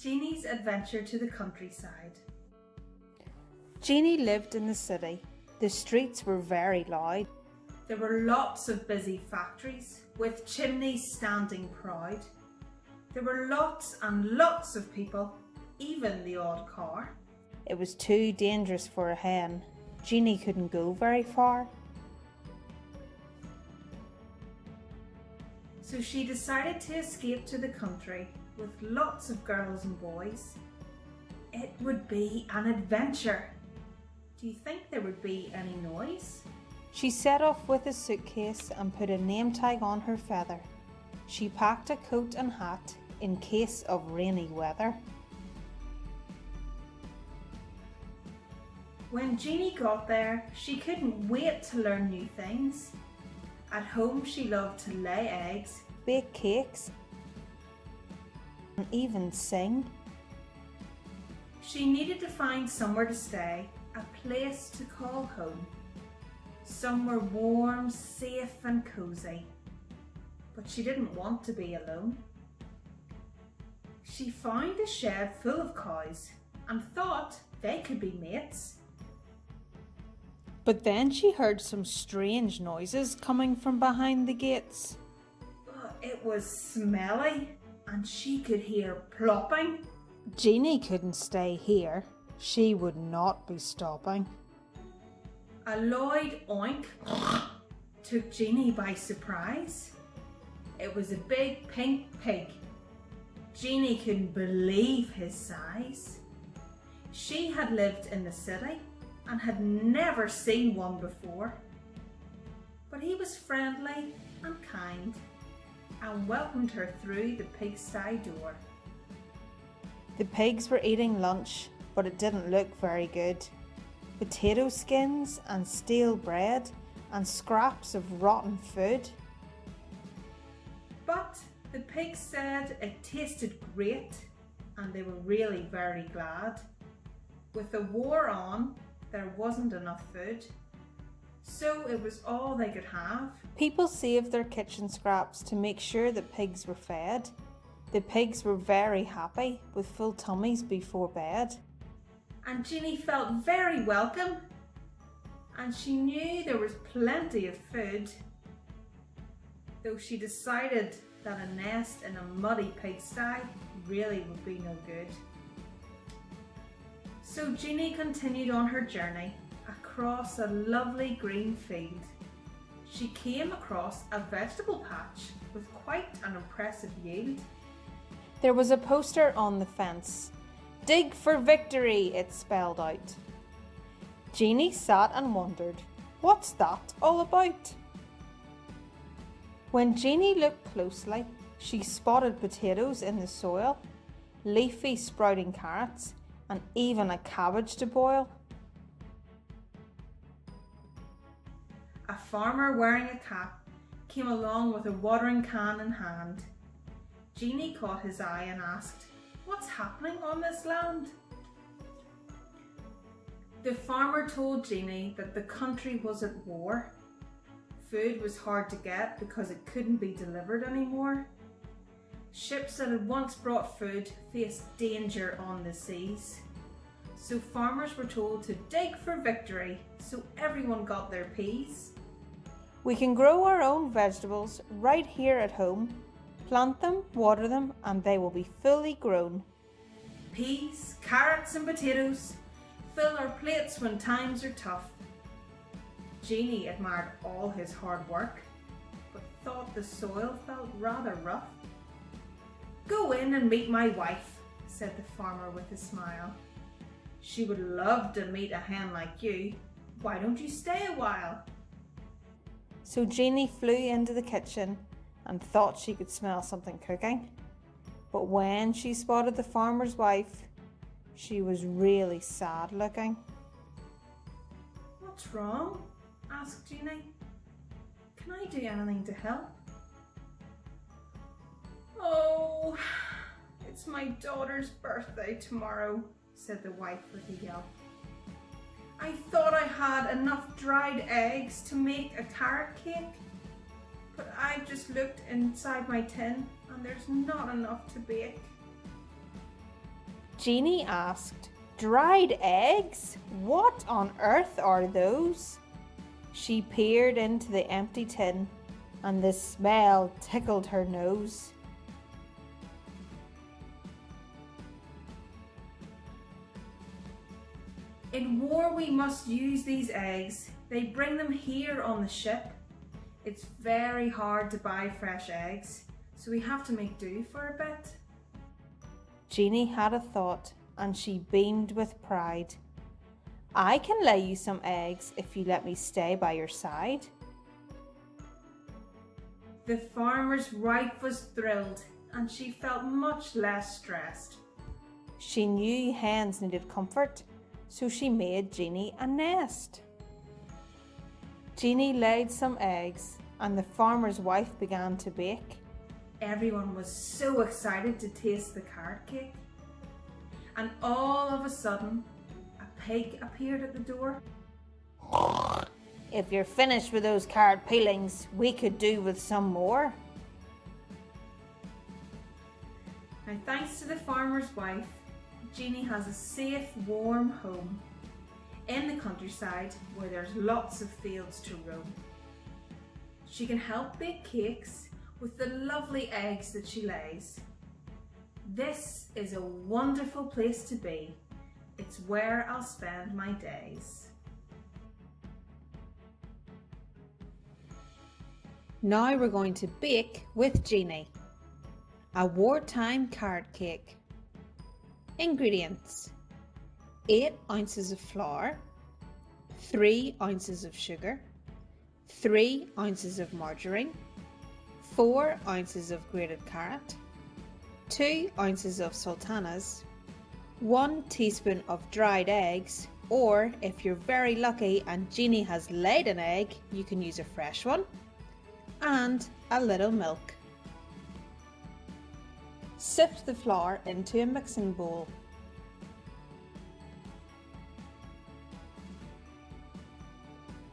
Jeannie's adventure to the countryside. Jeannie lived in the city. The streets were very loud. There were lots of busy factories with chimneys standing proud. There were lots and lots of people, even the odd car. It was too dangerous for a hen. Jeannie couldn't go very far. So she decided to escape to the country with lots of girls and boys. It would be an adventure. Do you think there would be any noise? She set off with a suitcase and put a name tag on her feather. She packed a coat and hat in case of rainy weather. When Jeannie got there, she couldn't wait to learn new things. At home, she loved to lay eggs, Bake cakes, and even sing. She needed to find somewhere to stay, a place to call home. Somewhere warm, safe and cosy. But she didn't want to be alone. She found a shed full of cows and thought they could be mates. But then she heard some strange noises coming from behind the gates. It was smelly and she could hear plopping. Jeannie couldn't stay here. She would not be stopping. A loud oink took Jeannie by surprise. It was a big pink pig. Jeannie couldn't believe his size. She had lived in the city and had never seen one before. But he was friendly and kind and welcomed her through the pigsty door. The pigs were eating lunch, but it didn't look very good. Potato skins and stale bread and scraps of rotten food. But the pigs said it tasted great and they were really very glad. With the war on, there wasn't enough food, so it was all they could have. People saved their kitchen scraps to make sure the pigs were fed. The pigs were very happy with full tummies before bed. And Jeannie felt very welcome, and she knew there was plenty of food, though she decided that a nest in a muddy pigsty really would be no good. So Jeannie continued on her journey across a lovely green field. She came across a vegetable patch with quite an impressive yield. There was a poster on the fence. "Dig for victory," it spelled out. Jeannie sat and wondered, what's that all about? When Jeannie looked closely, she spotted potatoes in the soil, leafy sprouting carrots, and even a cabbage to boil. A farmer wearing a cap came along with a watering can in hand. Jeannie caught his eye and asked, "What's happening on this land?" The farmer told Jeannie that the country was at war. Food was hard to get because it couldn't be delivered anymore. Ships that had once brought food faced danger on the seas. So farmers were told to dig for victory so everyone got their peas. We can grow our own vegetables right here at home. Plant them, water them, and they will be fully grown. Peas, carrots and potatoes fill our plates when times are tough. Jeannie admired all his hard work, but thought the soil felt rather rough. "Go in and meet my wife," said the farmer with a smile. "She would love to meet a hen like you. Why don't you stay a while?" So Jeannie flew into the kitchen and thought she could smell something cooking. But when she spotted the farmer's wife, she was really sad looking. "What's wrong?" asked Jeannie. "Can I do anything to help?" "Oh, it's my daughter's birthday tomorrow," said the wife with a yelp. "I thought I had enough dried eggs to make a carrot cake, but I just looked inside my tin and there's not enough to bake." Jeannie asked, "Dried eggs? What on earth are those?" She peered into the empty tin, and the smell tickled her nose. In war we must use these eggs. They bring them here on the ship. It's very hard to buy fresh eggs, so we have to make do for a bit. Jeannie had a thought, and she beamed with pride. "I can lay you some eggs if you let me stay by your side." The farmer's wife was thrilled, and she felt much less stressed. She knew hens needed comfort, so she made Jeannie a nest. Jeannie laid some eggs, and the farmer's wife began to bake. Everyone was so excited to taste the carrot cake. And all of a sudden, a pig appeared at the door. "If you're finished with those carrot peelings, we could do with some more." Now, thanks to the farmer's wife, Jeannie has a safe, warm home in the countryside where there's lots of fields to roam. She can help bake cakes with the lovely eggs that she lays. This is a wonderful place to be. It's where I'll spend my days. Now we're going to bake with Jeannie. A wartime carrot cake. Ingredients: 8 ounces of flour, 3 ounces of sugar, 3 ounces of margarine, 4 ounces of grated carrot, 2 ounces of sultanas, 1 teaspoon of dried eggs, or if you're very lucky and Jeannie has laid an egg, you can use a fresh one, and a little milk. Sift the flour into a mixing bowl.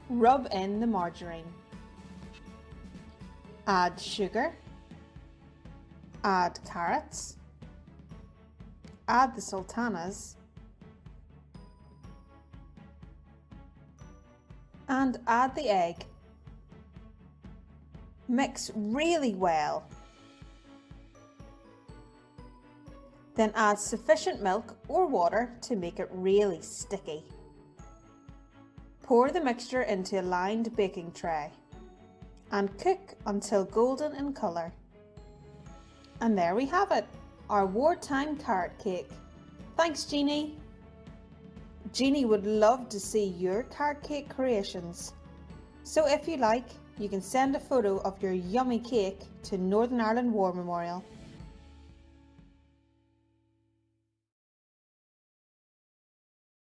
Rub in the margarine. Add sugar. Add carrots. Add the sultanas. And add the egg. Mix really well. Then add sufficient milk or water to make it really sticky. Pour the mixture into a lined baking tray and cook until golden in colour. And there we have it, our wartime carrot cake. Thanks, Jeannie. Jeannie would love to see your carrot cake creations. So if you like, you can send a photo of your yummy cake to Northern Ireland War Memorial.